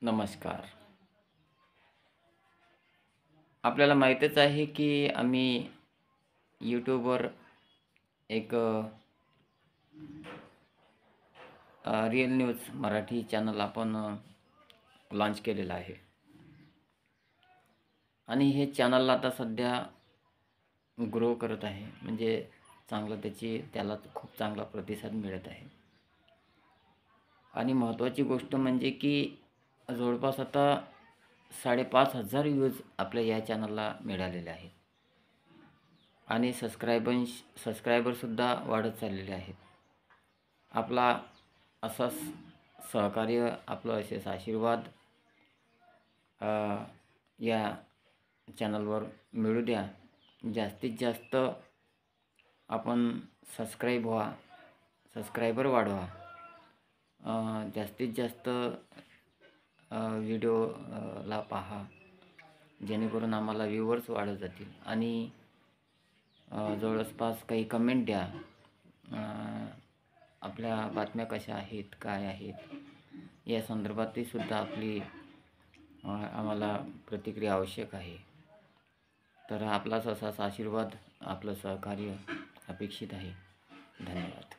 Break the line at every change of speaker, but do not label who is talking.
नमस्कार. आपल्याला माहीतच आहे की आम्ही यूट्यूबवर एक रिअल न्यूज मराठी चॅनल आपण लॉन्च केलेलं आहे आणि हे चॅनल आता सध्या ग्रो करत आहे. म्हणजे त्याला खूप चांगला प्रतिसाद मिळत आहे. आणि महत्त्वाची गोष्ट म्हणजे की जवळपास आता 5,500 व्ह्यूज आपल्या या चॅनलला मिळालेले आहेत आणि सबस्क्रायबरसुद्धा वाढत चाललेले आहेत. आपला असंच सहकार्य, आपलं असेच आशीर्वाद या चॅनलवर मिळू द्या. जास्तीत जास्त आपण सबस्क्रायबर वाढवा. जास्तीत जास्त व्हिडिओला पहा, जेणेकरून आम्हाला व्ह्यूवर्स वाढत जातील. आणि जवळपास काही कमेंट द्या. आपल्या बातम्या कशा आहेत, काय आहेत, या संदर्भातही सुद्धा आपली आम्हाला प्रतिक्रिया आवश्यक आहे. तर आपलाच असाच आशीर्वाद, आपलं सहकार्य अपेक्षित आहे. धन्यवाद.